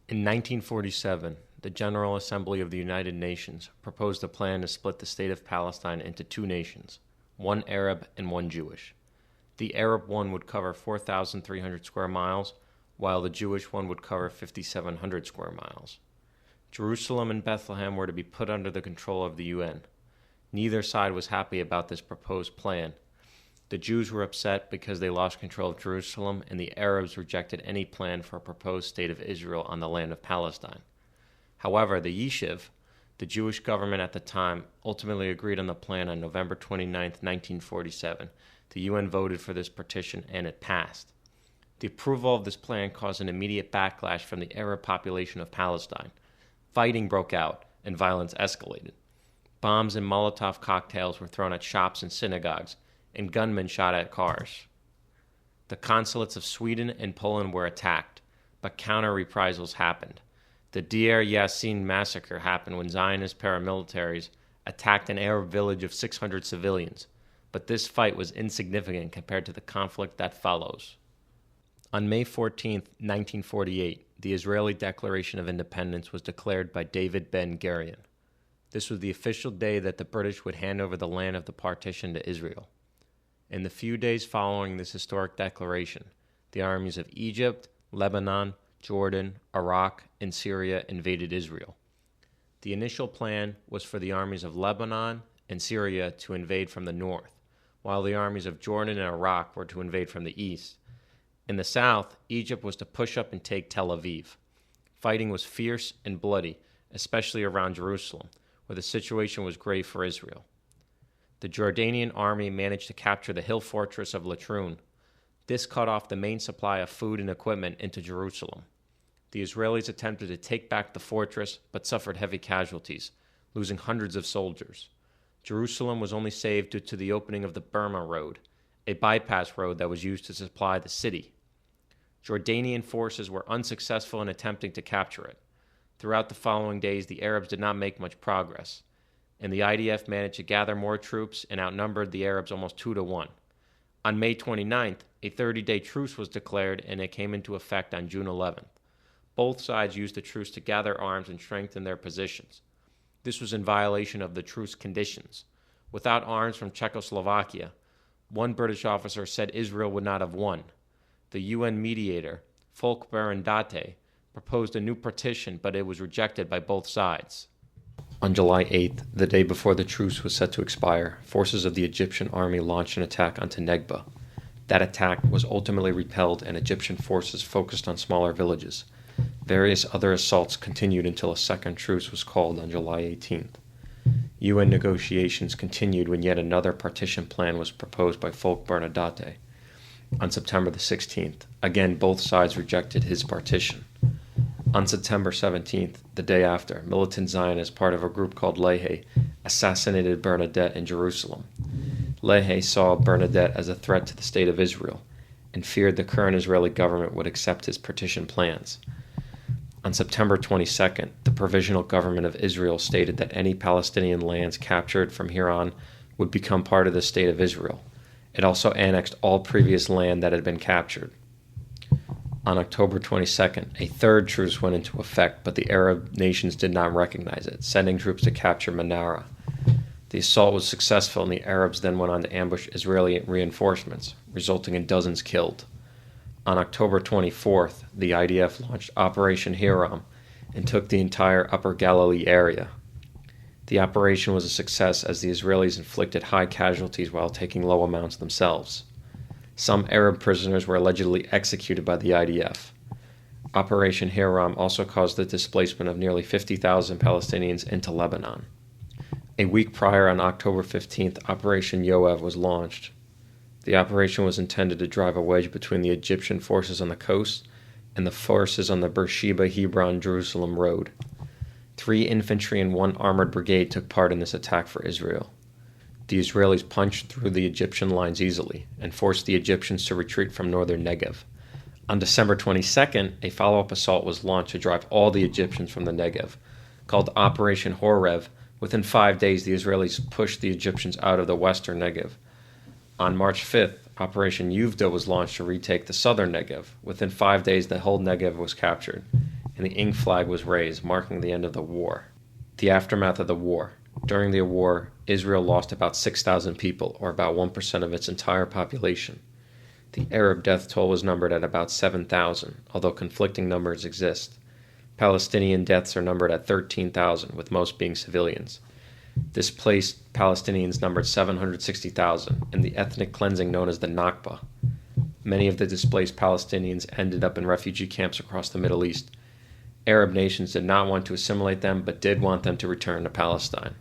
In 1947, the General Assembly of the United Nations proposed a plan to split the state of Palestine into two nations, one Arab and one Jewish. The Arab one would cover 4,300 square miles, while the Jewish one would cover 5,700 square miles. Jerusalem and Bethlehem were to be put under the control of the UN. Neither side was happy about this proposed plan. The Jews were upset because they lost control of Jerusalem, and the Arabs rejected any plan for a proposed state of Israel on the land of Palestine. However, the Yishuv, the Jewish government at the time, ultimately agreed on the plan on November 29, 1947. The UN voted for this partition, and it passed. The approval of this plan caused an immediate backlash from the Arab population of Palestine. Fighting broke out, and violence escalated. Bombs and Molotov cocktails were thrown at shops and synagogues, and gunmen shot at cars. The consulates of Sweden and Poland were attacked, but counter-reprisals happened. The Deir Yassin massacre happened when Zionist paramilitaries attacked an Arab village of 600 civilians, but this fight was insignificant compared to the conflict that follows. On May 14, 1948, the Israeli Declaration of Independence was declared by David Ben-Gurion. This was the official day that the British would hand over the land of the partition to Israel. In the few days following this historic declaration, the armies of Egypt, Lebanon, Jordan, Iraq, and Syria invaded Israel. The initial plan was for the armies of Lebanon and Syria to invade from the north, while the armies of Jordan and Iraq were to invade from the east. In the south, Egypt was to push up and take Tel Aviv. Fighting was fierce and bloody, especially around Jerusalem, where the situation was grave for Israel. The Jordanian army managed to capture the hill fortress of Latrun. This cut off the main supply of food and equipment into Jerusalem. The Israelis attempted to take back the fortress, but suffered heavy casualties, losing hundreds of soldiers. Jerusalem was only saved due to the opening of the Burma Road, a bypass road that was used to supply the city. Jordanian forces were unsuccessful in attempting to capture it. Throughout the following days, the Arabs did not make much progress, and the IDF managed to gather more troops and outnumbered the Arabs almost 2-1. On May 29th, a 30-day truce was declared, and it came into effect on June 11th. Both sides used the truce to gather arms and strengthen their positions. This was in violation of the truce conditions. Without arms from Czechoslovakia, one British officer said Israel would not have won. The UN mediator, Folke Berendate, proposed a new partition, but it was rejected by both sides. On July 8th, the day before the truce was set to expire, forces of the Egyptian army launched an attack onto Negba. That attack was ultimately repelled, and Egyptian forces focused on smaller villages. Various other assaults continued until a second truce was called on July 18th. UN negotiations continued when yet another partition plan was proposed by Folke Berendate. On September the 16th, again both sides rejected his partition. On September 17th, the day after, militant Zionists, part of a group called Lehi, assassinated Bernadette in Jerusalem. Lehi saw Bernadette as a threat to the state of Israel and feared the current Israeli government would accept his partition plans. On September 22nd, the Provisional Government of Israel stated that any Palestinian lands captured from here on would become part of the state of Israel. It also annexed all previous land that had been captured. On October 22nd, a third truce went into effect, but the Arab nations did not recognize it, sending troops to capture Manara. The assault was successful, and the Arabs then went on to ambush Israeli reinforcements, resulting in dozens killed. On October 24th, the IDF launched Operation Hiram and took the entire Upper Galilee area. The operation was a success as the Israelis inflicted high casualties while taking low amounts themselves. Some Arab prisoners were allegedly executed by the IDF. Operation Hiram also caused the displacement of nearly 50,000 Palestinians into Lebanon. A week prior, on October 15th, Operation Yoav was launched. The operation was intended to drive a wedge between the Egyptian forces on the coast and the forces on the Beersheba-Hebron-Jerusalem road. 3 infantry and 1 armored brigade took part in this attack for Israel. The Israelis punched through the Egyptian lines easily and forced the Egyptians to retreat from northern Negev. On December 22nd, a follow-up assault was launched to drive all the Egyptians from the Negev. Called Operation Horev, within 5 days the Israelis pushed the Egyptians out of the western Negev. On March 5th, Operation Yuvda was launched to retake the southern Negev. Within 5 days, the whole Negev was captured, and the ink flag was raised, marking the end of the war. The aftermath of the war. During the war, Israel lost about 6,000 people, or about 1% of its entire population. The Arab death toll was numbered at about 7,000, although conflicting numbers exist. Palestinian deaths are numbered at 13,000, with most being civilians. Displaced Palestinians numbered 760,000 in the ethnic cleansing known as the Nakba. Many of the displaced Palestinians ended up in refugee camps across the Middle East. Arab nations did not want to assimilate them, but did want them to return to Palestine.